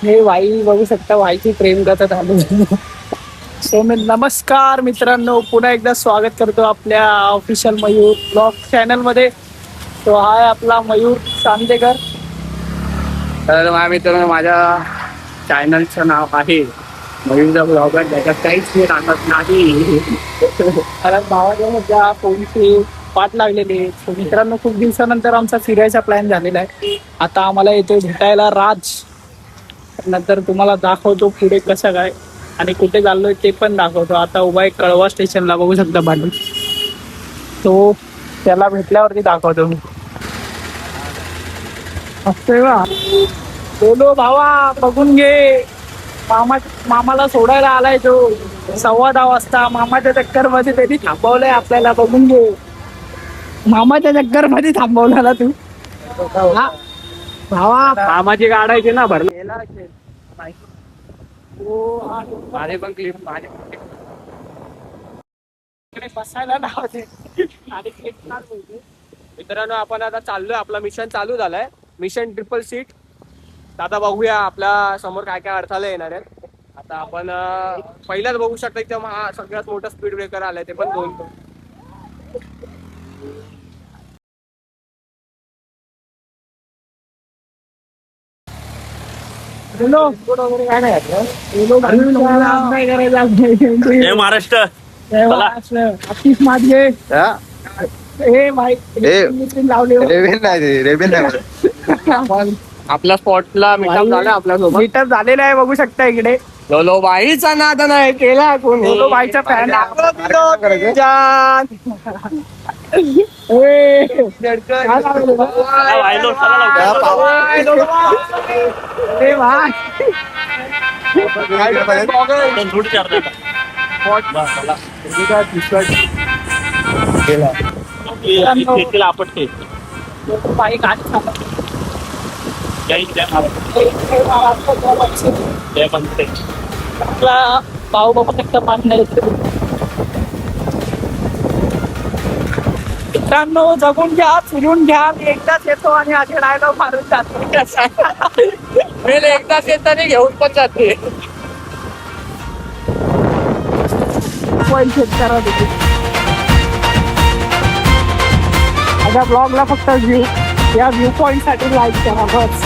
हे वाई बघू शकता, वाईची प्रेम कथा चालू. सो मी नमस्कार मित्रांनो, पुन्हा एकदा स्वागत करतो आपल्या ऑफिशियल मयूर ब्लॉग चॅनल मध्ये. तो आहे आपला मयूर चांदेकर. तर मित्रांनो, माझ्या चॅनलचं नाव आहे मयूरचा ब्लॉगर. त्याच्यात काहीच मी टाकत नाही कारण भावाच्या माझ्या फोनची पाठ लागलेली. सो मित्रांनो, खूप दिवसानंतर आमचा फिरायचा प्लॅन झालेला आहे. आता आम्हाला येतो भेटायला राज. नंतर तुम्हाला दाखवतो पुढे कसं काय आणि कुठे चाललोय ते पण दाखवतो. आता उभा आहे कळवा स्टेशनला, बघू शकता बाजू. तो त्याला भेटल्यावरती दाखवतो मी. असतोय बा बोलो भावा, बघून घे. मामाला सोडायला आलाय तो 10:15 वाजता. मामाच्या चक्कर मध्ये त्यांनी थांबवलंय आपल्याला, बघून घे. मामाच्या चक्कर मध्ये थांबवला तू हा भावा. मामाची गाडायची ना भरले माझे पण क्लिप बसायला लावते आणि मित्रांनो, आपण आता चाललोय. आपला मिशन चालू झालाय, मिशन ट्रिपल सीट. आता बघूया आपल्या समोर काय काय अडथळे येणार आहेत. आता आपण पहिल्याच बघू शकता की सगळ्यात मोठा स्पीड ब्रेकर आलाय, ते पण 2. महाराष्ट्र आतिश मादगे हे भाई लावले आपल्या स्पॉटला मीटअप झाला, आपल्या सोबत मीटअप झालेला आहे. बघू शकता इकडे लोलो बाईचा नाद नाही केला कोणी. लोलो बाईचा फॅन आपटते बाई गाडी आपला भाऊ बाबा फक्त पाणी. मित्रांनो, जगून घ्या, फिरून घ्या. मी एकदाच येतो आणि असे डायलॉग मारून जातो. मी एकदाच येताना घेऊन पण जाते. माझ्या ब्लॉगला फक्त व्ह्यू, या व्ह्यू पॉइंट साठी लाईक करा बस.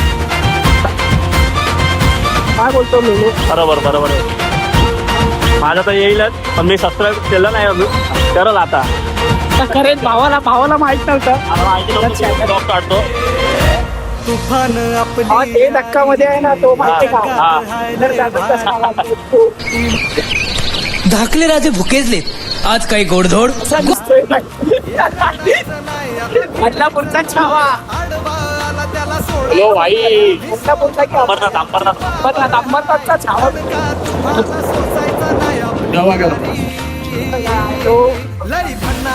काय बोलतो लोलो? बरोबर. माझं तर येईलच, पण मी सबस्क्राईब केलं नाही अजून, करल आता. खरेच भावाला माहित नव्हतं. काढतो ते धक्का मध्ये आहे ना, तो माहिती का? धाकले राजे भुकेजले, आज काही गोडधोड. बदलापूरचा छावा. हॅलो भाई, बदलापूरचा की अंबरनाथचा छावा. तो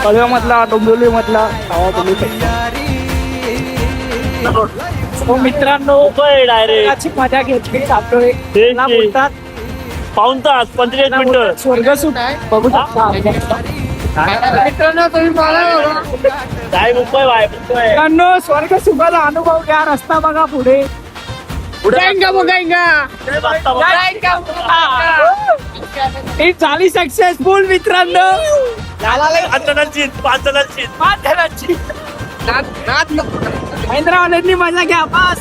कळव्यामधला, डोंबिवली मधला छावा तुम्ही. तो मित्रांनो, डायरेक्ट मजा घेतली. आपलं बोलतात पाऊण तास 45 मिनिटं स्वर्गसुख बघू शकता. मित्रांनो तुम्ही काय मुंबई बाय मित्रांनो, स्वर्गसुखाचा अनुभव घ्या. रस्ता बघा पुढे. टीम झाली सक्सेसफुल मित्रांनो. 5 जणांची महिंद्रावाल्यांनी मजा घ्या बस.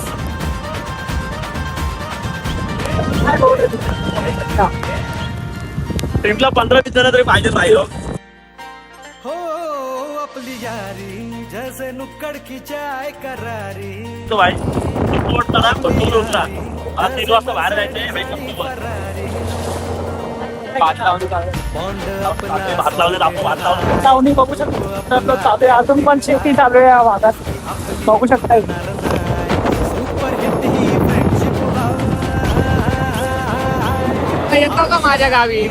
ट्रिपला 15-20 जण तरी पाहिजे राहिलो. हो आपली यारी जैसे नुक्कड़ की चाय करारी. तो भाई कंट्रोल उठला. आज 3 वाजता बाहेर जायचंय. भात लावले आपण लावणी बघू शकता. चालू आहे, अजून पण शेती चालू आहे या भागात, बघू शकता. येतो का माझ्या गावी?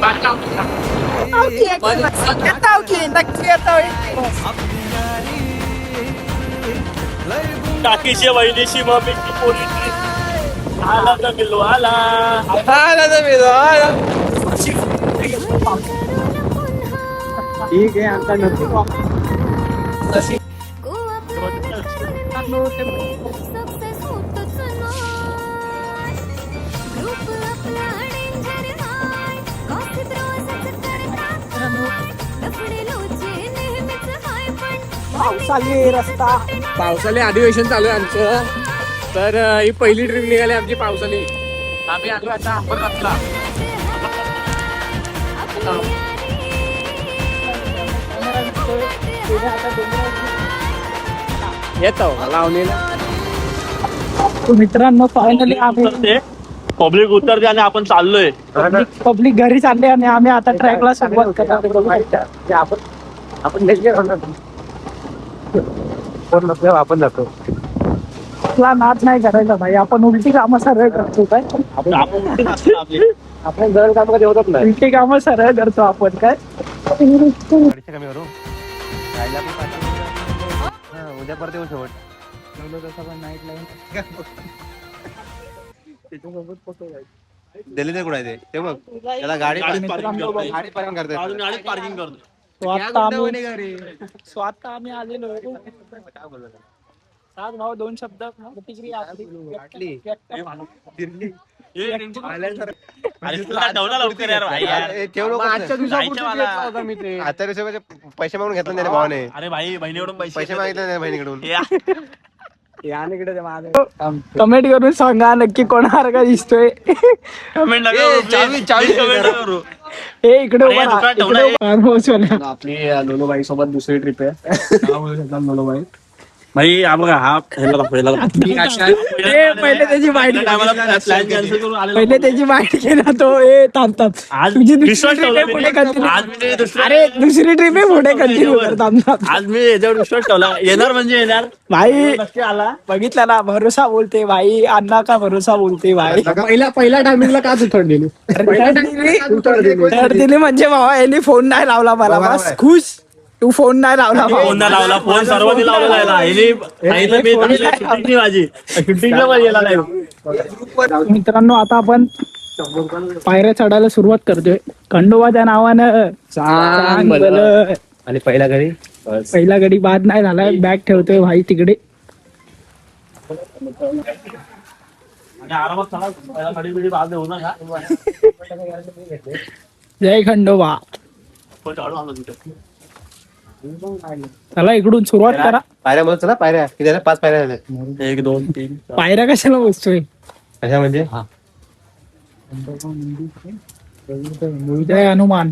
टाकीशी वहिनीशी मम्मीची पोरीची आला तर मिलो आला. ठीक आहे. आता नक्की पावसाळी रस्ता पावसाळी अधिवेशन चालू आहे आमचं. तर ही पहिली ट्रिप निघाली आमची पावसाळी. आम्ही आलो आता अहमदनगरला. येतो लावलेला. मित्रांनो फायनली आम्ही पब्लिक उतरते आणि आपण चाललोय. पब्लिक घरी चालले आणि आम्ही आता ट्रॅकला सुरुवात करणार. आपण जातो. आपला नाच नाही करायचा भाई, आपण उलटी कामं सरळ करतो काय. आपण जर काम कधी होतच नाही. उलटी कामं सरळ करतो आपण काय. कमी करू उद्या परत येऊ शेवट. दिल्ली ते कुठे ते बघ. त्याला गाडी मित्रांनो बघ, गाडी पार्किंग करतात. गाडीत पार्किंग करतो. स्वतः आम्ही आलेलो. सात भाऊ दोन शब्द प्रतिक्रिया आपली. आजच्या दिवसापुरती आता पैसे मागून घेतला नाही भावाने. अरे भाई बहिणीकडून पैसे मागितले नाही बहिणीकडून. कमेंट करून सांगा नक्की कोणावर का दिसतोय. कमेंट करू. हे इकडे अरे, दुकान ठेवलंय. आपली लोलोबाई सोबत दुसरी ट्रिप आहे. लोलोबाई भाई बघा हा पहिले त्याची माहिती प्लॅन कॅन्सल करून आलेलो. पहिले त्याची माहिती केला तो. थांबतात आज तुझी विश्वास दुसरी ठेवला ट्रिप मी. पुढे कंटिन्यू. आज मी दुसऱ्या- अरे दुसरी ट्रिप आहे पुढे कंटिन्यू करतात. आज मी याच्यावर विश्वास ठेवला. येणार म्हणजे येणार. भाई नक्की आला. बघितला ना, भरोसा बोलते भाई. अण्णा का भरोसा बोलते भाई. पहिल्या टायमिंगला का उतर दिली. तर दिली म्हणजे भावा यांनी फोन नाही लावला मला. बस खुश. तू फोन नाही लावला भावा. फोन नाही लावला. फोन सर्वांनी लावलेला आहे शूटिंगची माझी शूटिंगला पण गेला नाही. मित्रांनो आता आपण पायऱ्या चढायला सुरुवात करतोय खंडोबाच्या नावानं. चांगलं. आणि पहिला गडी बाद नाही झाला. बॅग ठेवतोय भाई तिकडे. आणि आरामात चला. पहिला कडी बिडी बाद देऊ नका. जय खंडोबा. पण चढू आलो तिथे. चला इकडून सुरुवात करा. पायऱ्या म्हणून चला. पायऱ्या किती झाल्या? 5 पायऱ्या झाल्या. 1 2 3 पायऱ्या कशाला बसतोय. कशा म्हणजे जय हनुमान.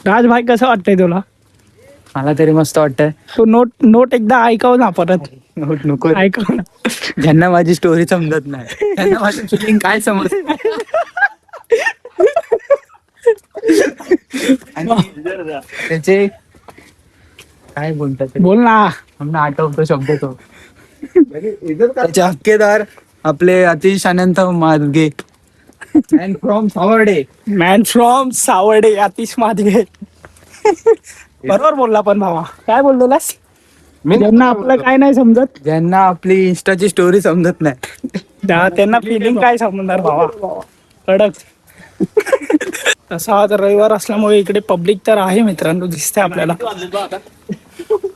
राजभाई कसं वाटतंय तुला. मला तरी मस्त वाटतंय. तू नोट एकदा ऐकव ना परत. नको ऐकव ना. ज्यांना माझी स्टोरी समजत नाही त्यांना माझी फिलिंग काय समज. त्याचे काय बोलतात ते? बोल ना. आम्हाला आठवतो शब्द तो. त्याचे हक्केदार आपले Atish Anant Madage and from Savarde. Man from Savarde Atish Madage. बरोबर बोलला पण भावा. काय बोललेलास. ज्यांना आपलं काय नाही समजत. ज्यांना आपली इंस्टाची स्टोरी समजत नाही त्यांना फिलिंग काय समजणार भावा. कडक. तसा आज रविवार असल्यामुळे इकडे पब्लिक तर आहे मित्रांनो, दिसते आपल्याला.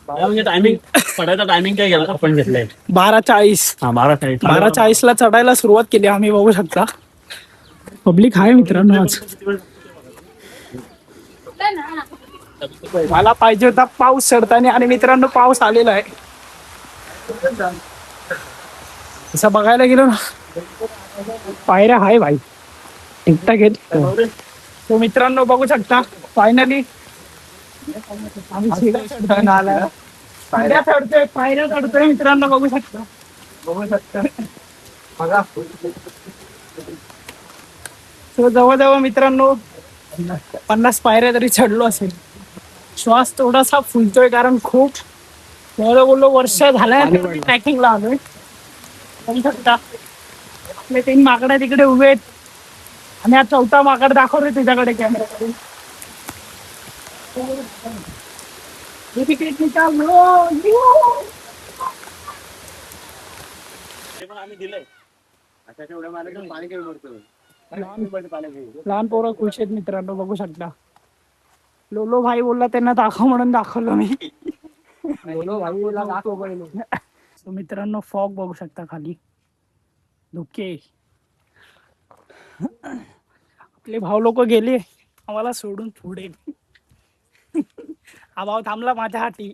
म्हणजे टायमिंग पडायचा टायमिंग काय गेला आपण घेतलाय 12:40. 12:40ला चढायला सुरुवात केली आम्ही. बघू शकता पब्लिक आहे मित्रांनो आज. मला पाहिजे होता पाऊस चढताना आणि मित्रांनो पाऊस आलेला आहे. तसं बघायला गेलो ना पायऱ्या आहे भाई ठीकठाक आहेत. तो मित्रांनो बघू शकता फायनली आम्ही पायऱ्या चढतोय मित्रांनो. बघू शकता बघा. तो जवळजवळ मित्रांनो 50 पायऱ्या तरी चढलो असेल. श्वास थोडासा फुलतोय कारण खूप बोललो वर्ष झालंय ट्रॅकिंगला आलोय. बघू शकता आपले 3 माकडे तिकडे उभे आहेत आणि हा 4था माकड दाखवतोय तुझ्याकडे कॅमेराकडे. लहान पोरं खुश आहेत मित्रांनो. बघू शकता लोलो भाई बोलला त्यांना दाखव म्हणून दाखवलं मी. लोलो भाईला दाखव. So, मित्रांनो फॉग बघू शकता खाली धुके. आपले भाऊ लोक गेले आम्हाला सोडून पुढे. हा भाऊ थांबला माझ्यासाठी,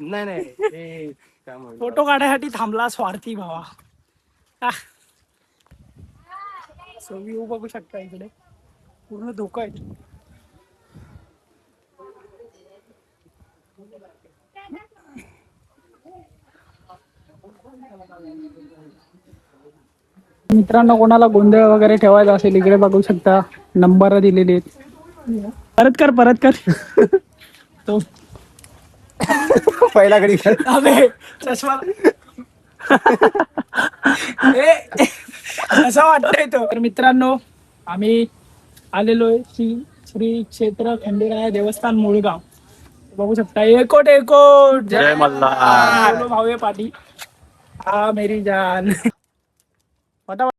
नाही नाही ते काय म्हणतात. फोटो काढायसाठी थांबला स्वार्थी भावा. सो व्ह्यू बघू शकता इकडे पूर्ण धोका आहे. मित्रांनो कोणाला गोंधळ वगैरे ठेवायचा असेल इकडे बघू शकता, नंबर दिलेले आहेत. परत कर तो पहिला घडी अबे चष्मा असं वाटतंय तो. तर मित्रांनो आम्ही आलेलोय श्री क्षेत्र खंडेराया देवस्थान मुळगाव. बघू शकता एकोट जय मल्हार. बोलो भावे पाटी हा मेरी जान. पटापट.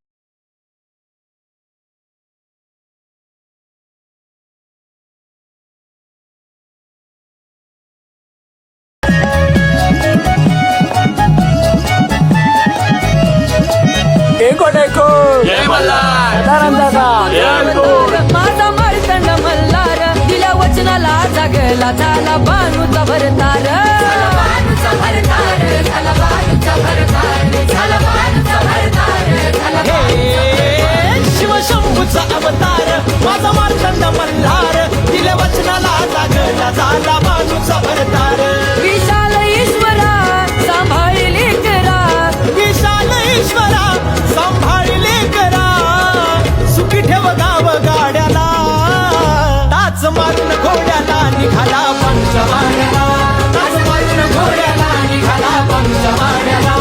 एकोट जय मल्हार. माझा मारतंड मल्हार दिल्या वचनाला जागला झाला बाणूचा भरतार. शिवशंभूचा अवतार माझा मार्तंड मल्हार दिल्या वचनाला जागला झाला बाणूचा भरतार. विशाल ईश्वरा सांभाळले करा, विशाल ईश्वरा सांभाळले करा. सुखी ठेव गाव गाड्याला टाच मारून घोड्याला निघाला पंचवाड्याला. टाच मारून घोड्याला निघाला पंचवाड्याला.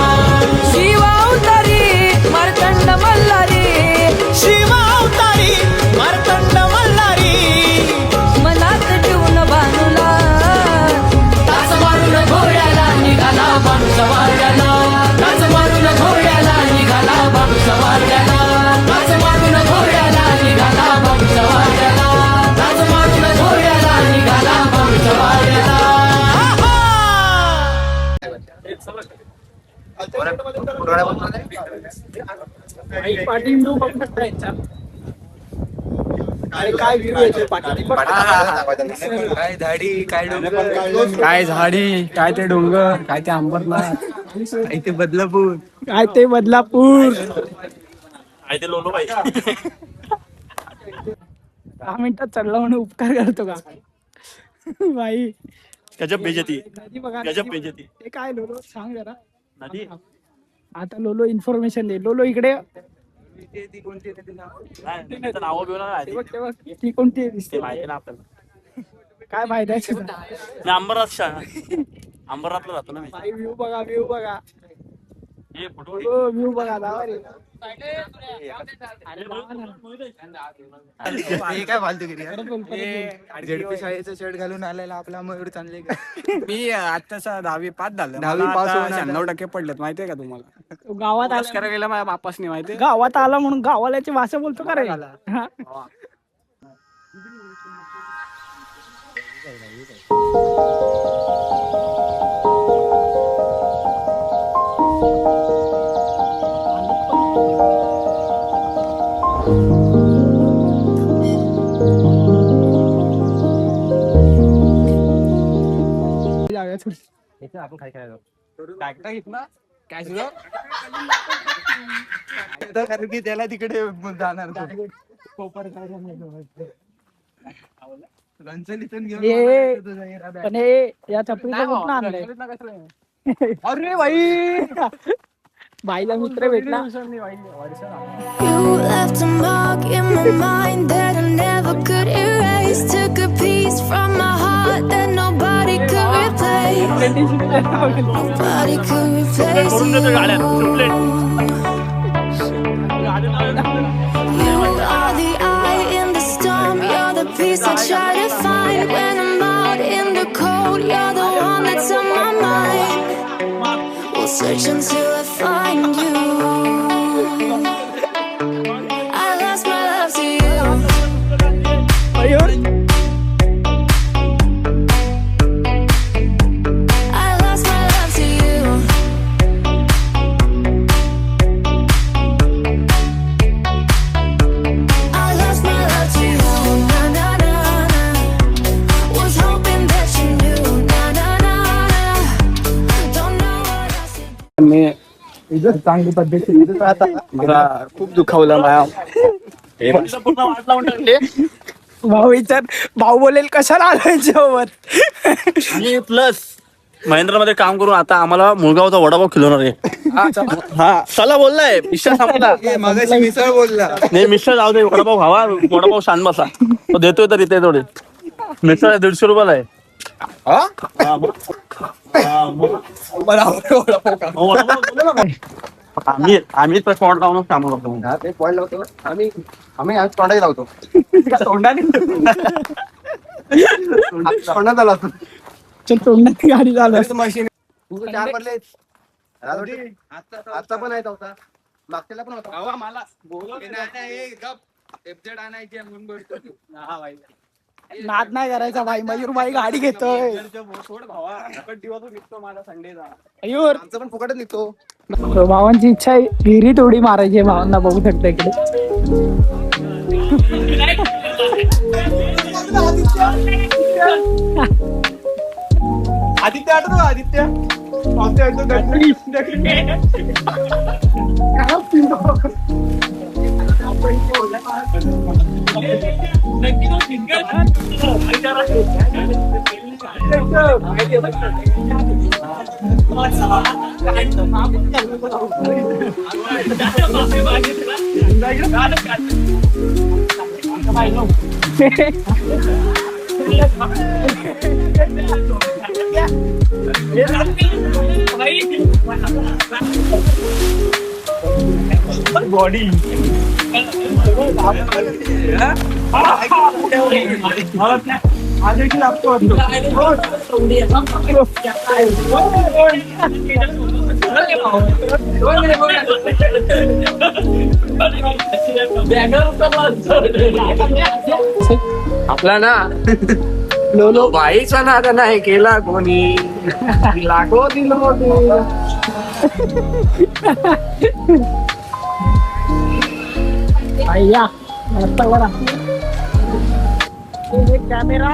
शिवावतारी मार्तंड मल्हारी, शिवावतारी मार्तंड मल्हारी. मनात ठेवून बाणूला टाच मारून घोड्याला निघाला पंचवाड्याला. टाच मारून घोड्याला निघाला पंचवाड्याला. टाच मारून घोड्याला निघाला पंचवाड्याला. टाच मारून घोड्याला निघाला पंचवाड्याला. पाटी व्ह्यू बघू शकता यांचा. अरे काय व्ह्यू येते पाटी. काय झाडी काय डोंगर, काय झाडी काय ते डोंगर, काय ते अंबरनाथ, काय ते बदलापूर, काय ते बदलापूर. आहे ते लोलो बाई. 10 मिनिटात चढला म्हणून उपकार करतो का बाई. गजब बेजती. नदी बघा, गजब नदी. बेजती. ते काय लोलो सांग जरा. नदी आता लोलो इन्फॉर्मेशन दे. लोलो इकडे नाही तिचं नाव घेऊन ते बघ ते बघ ती कोणती आहे दिसते. ते माहिती ना आपल्याला. काय फायदा आहे तुझा? मी अंबरनाथला राहतो ना मी. बाई व्ह्यू बघा व्ह्यू बघा हे फोटो व्ह्यू बघा दावा रे. हे काय फालतूगिरी आहे? झेडपी शाळेचं शर्ट घालून आलेला आपला मयूर चांगले. मी आताचा 10वी पास झालं. 10वी पास होऊन 96% पडलेत माहितीये का तुम्हाला? तो गावात आला करायला गेला माझ्या बापासनी माहितीये. गावात आला म्हणून गावाल्याची भाषा बोलतो का रे. हा? जाऊया थोडी. आपण काय काय काय सुद्धा कारण की त्याला तिकडे जाणार रंचलीतून ये. घेऊन. पण हे या चपलीचं कुठं आणलंय? अरे बाई बाईला मित्र भेटला. You left a mark in my mind that I never could erase. Took a piece from my heart that nobody could replace. Nobody could replace करून देतो गाड्या सुपलेट. you. You are the eye in the storm. You're the peace I try to find when I'm out in the cold. You're the one that's on my mind. We'll search until I find you. I lost my love to you. Mayur I lost my love to you. I lost my love to you. Na na na na. Was hoping that you knew. चांगली पद्धती मला खूप दुखावलं माझ्या पूर्ण वाट लावून टाकली भाऊ विचार भाऊ बोलेल कशाला आलोय सोबत. आणि प्लस महेंद्रमध्ये काम करून आता आम्हाला मुळगावचा वडापाव खिलवणार आहे. हा चला बोललाय मिश्रा संपला. मगाशी मिसळ बोलला. नाही मिश्रा जाऊ दे, वडापाव खावा, वडापाव शांत बसा. तो देतोय तर इथे थोडे मिश्रा 150 रुपयाला आहे. हा, मग. मला आवडतो वडापाव का? वडापाव बोललो ना काय? आम्ही तर स्पॉट लावूनच काम करतो. ते पॉइंट लावतो आम्ही आज तोंडाही लावतो. तोंडाने तोंडात आला चल तोंडाची गाडी झालं. मशीन चार पडले आता पण आहेत होता मागच्याला पण होता. मला नाद नाही करायचा भाई. मयूर भाई गाडी घेतोय. मयूर आमचं पण फुकटच निघतो. तो भावांची इच्छा आहे विहिरीत उडी मारायची. भावांना बघू शकता इकडे. आदित्य आठवतो आदित्य बॉडी आपला ना लोलो बाईचा नाद नाही केला कोणी लागो दिलो भैया आता बरा कॅमेरा